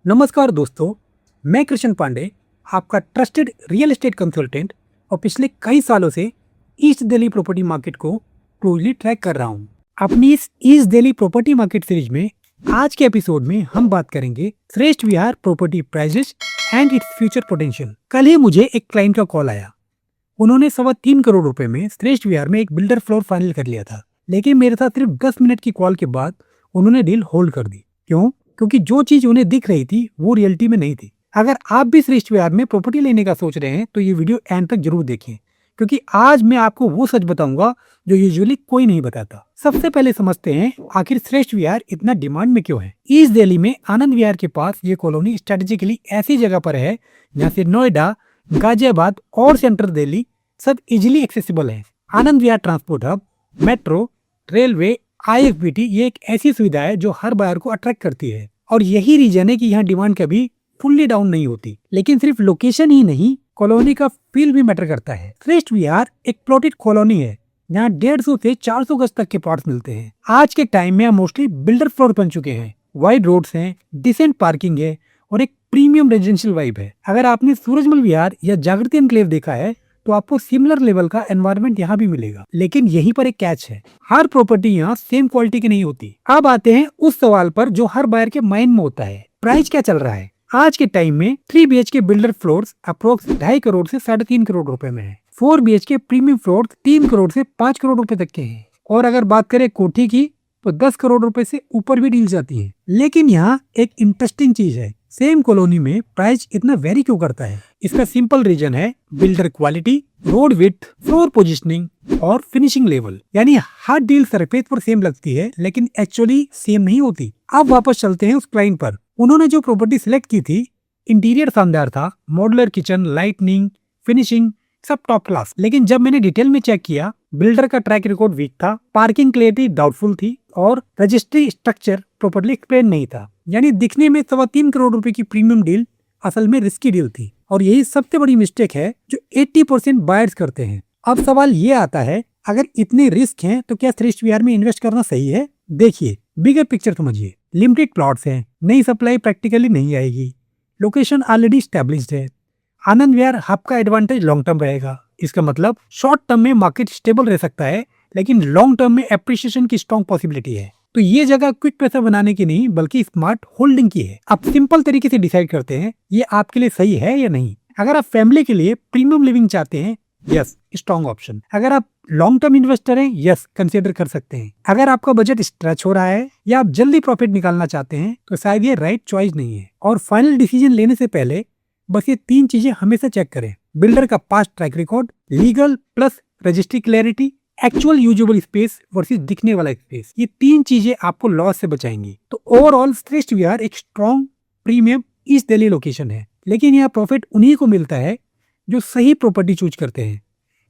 नमस्कार दोस्तों, मैं कृष्ण पांडे, आपका ट्रस्टेड रियल एस्टेट कंसल्टेंट और पिछले कई सालों से ईस्ट दिल्ली प्रॉपर्टी मार्केट को क्लोजली ट्रैक कर रहा हूं। अपनी इस East Delhi property market series में आज के एपिसोड में हम बात करेंगे Shreshtha Vihar property prices and its future potential. कल ही मुझे एक क्लाइंट का कॉल आया। उन्होंने 3.25 करोड़ रुपए में श्रेष्ठ विहार में एक बिल्डर फ्लोर फाइनल कर लिया था, लेकिन मेरे साथ सिर्फ 10 मिनट की कॉल के बाद उन्होंने डील होल्ड कर दी। क्यों? क्योंकि जो चीज उन्हें दिख रही थी वो रियलिटी में नहीं थी। अगर आप भी श्रेष्ठ विहार में प्रॉपर्टी लेने का सोच रहे हैं तो ये वीडियो एंड तक जरूर देखें, क्योंकि आज मैं आपको वो सच बताऊंगा जो यूजुअली कोई नहीं बताता। सबसे पहले समझते हैं आखिर श्रेष्ठ विहार इतना डिमांड में क्यों है। ईस्ट दिल्ली में आनंद विहार के पास ये कॉलोनी स्ट्रेटेजिकली ऐसी जगह पर है जहाँ से नोएडा, गाजियाबाद और सेंट्रल दिल्ली सब इजिली एक्सेसिबल है। Anand Vihar transport hub, metro, railway, IFBT ये एक ऐसी सुविधा है जो हर बायर को अट्रैक्ट करती है, और यही रीजन है कि यहाँ डिमांड कभी फुल्ली डाउन नहीं होती। लेकिन सिर्फ लोकेशन ही नहीं, कॉलोनी का फील भी मैटर करता है। श्रेष्ठ विहार एक प्लॉटेड कॉलोनी है जहाँ 150 से 400 गज तक के प्लॉट्स मिलते हैं। आज के टाइम में मोस्टली बिल्डर फ्लोर बन चुके हैं, वाइड रोड्स हैं, डिसेंट पार्किंग है और एक प्रीमियम रेजिडेंशियल वाइब है। अगर आपने सूरजमल विहार या जागृति एनक्लेव देखा है तो आपको सिमिलर लेवल का एनवायरनमेंट यहाँ भी मिलेगा। लेकिन यहीं पर एक कैच है, हर प्रॉपर्टी यहाँ सेम क्वालिटी की नहीं होती। अब आते हैं उस सवाल पर जो हर बायर के माइंड में होता है, प्राइस क्या चल रहा है। आज के टाइम में 3 BHK builder floors approx 2.5 crore से 3.5 करोड़ रुपए में है। 4 BHK प्रीमियम फ्लोर 3 करोड़ से 5 करोड़ रुपए तक के हैं, और अगर बात करें कोठी की तो 10 करोड़ रुपए से ऊपर भी डील जाती है। लेकिन यहाँ एक इंटरेस्टिंग चीज है, सेम कॉलोनी में प्राइस इतना वेरी क्यों करता है। इसका सिंपल रीजन है builder quality, road width, floor positioning और फिनिशिंग लेवल। यानी हर डील सरफेस पर सेम लगती है लेकिन एक्चुअली सेम नहीं होती। अब वापस चलते हैं उस क्लाइंट पर। उन्होंने जो प्रॉपर्टी सिलेक्ट की थी, इंटीरियर शानदार था, मॉड्यूलर किचन, लाइटनिंग, फिनिशिंग सब टॉप क्लास। लेकिन जब मैंने डिटेल में चेक किया, बिल्डर का ट्रैक रिकॉर्ड वीक था, पार्किंग क्लियरिटी डाउटफुल थी और रजिस्ट्री स्ट्रक्चर प्रॉपर्ली एक्सप्लेन नहीं था। यानी दिखने में 3.25 करोड़ रुपए की प्रीमियम डील असल में रिस्की डील थी, और यही सबसे बड़ी मिस्टेक है जो 80% बायर्स करते हैं। अब सवाल ये आता है, अगर इतने रिस्क हैं तो क्या श्रेष्ठ विहार में इन्वेस्ट करना सही है। देखिए, बिगर पिक्चर समझिए। लिमिटेड प्लॉट्स हैं, नई सप्लाई प्रैक्टिकली नहीं आएगी, लोकेशन ऑलरेडी स्टैब्लिश्ड है। आनंद विहार हब का एडवांटेज लॉन्ग टर्म रहेगा। इसका मतलब शॉर्ट टर्म में मार्केट स्टेबल रह सकता है, लेकिन लॉन्ग टर्म में एप्रिसिएशन की स्ट्रॉन्ग पॉसिबिलिटी है। तो ये जगह क्विक पैसा बनाने की नहीं बल्कि स्मार्ट होल्डिंग की है। आप सिंपल तरीके से डिसाइड करते हैं ये आपके लिए सही है या नहीं। अगर आप फैमिली के लिए प्रीमियम लिविंग चाहते हैं, यस, स्ट्रॉन्ग ऑप्शन। अगर आप लॉन्ग टर्म इन्वेस्टर हैं, यस, कंसिडर कर सकते हैं। अगर आपका बजट स्ट्रेच हो रहा है या आप जल्दी प्रॉफिट निकालना चाहते हैं तो शायद ये राइट चॉइस नहीं है। और फाइनल डिसीजन लेने से पहले बस ये 3 चीजें हमेशा चेक करें: बिल्डर का past track record, legal plus registry clarity, actual usable space versus दिखने वाला स्पेस। ये 3 चीजें आपको लॉस से बचाएंगी। तो ओवरऑल श्रेष्ठ विहार एक strong premium east Delhi location है, लेकिन यहाँ प्रॉफिट उन्हीं को मिलता है जो सही प्रॉपर्टी चूज करते हैं,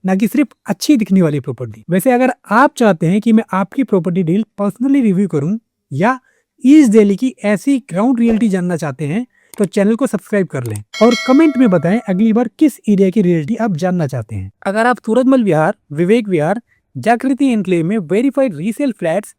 ना कि सिर्फ अच्छी दिखने वाली प्रॉपर्टी। वैसे अगर आप चाहते हैं कि मैं आपकी प्रॉपर्टी डील पर्सनली रिव्यू करूं या ईस्ट दिल्ली की ऐसी ग्राउंड रियलिटी जानना चाहते हैं तो चैनल को सब्सक्राइब कर लें और कमेंट में बताएं अगली बार किस एरिया की रियलिटी आप जानना चाहते हैं। अगर आप सूरजमल विहार, विवेक विहार, जागृति एनक्लेव में verified resale flats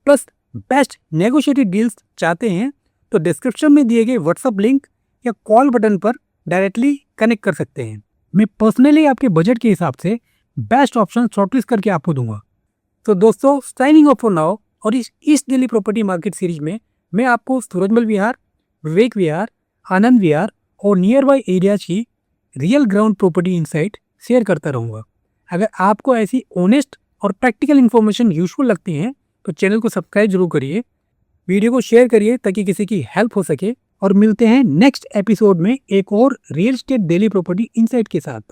plus best negotiated deals चाहते हैं तो डिस्क्रिप्शन में दिए गए व्हाट्सएप लिंक या कॉल बटन पर डायरेक्टली कनेक्ट कर सकते हैं। मैं पर्सनली आपके बजट के हिसाब से बेस्ट ऑप्शन शॉर्टलिस्ट करके आपको दूंगा। तो दोस्तों, साइनिंग ऑफ फॉर नाउ। और इस East Delhi property market series में मैं आपको सूरजमल विहार, विवेक विहार, आनंद विहार और नियर बाई एरियाज की real ground property insight share करता रहूँगा। अगर आपको ऐसी ऑनेस्ट और प्रैक्टिकल इन्फॉर्मेशन यूजफुल लगती हैं तो चैनल को सब्सक्राइब जरूर करिए, वीडियो को शेयर करिए ताकि किसी की हेल्प हो सके, और मिलते हैं नेक्स्ट एपिसोड में एक और real estate Delhi property insight के साथ।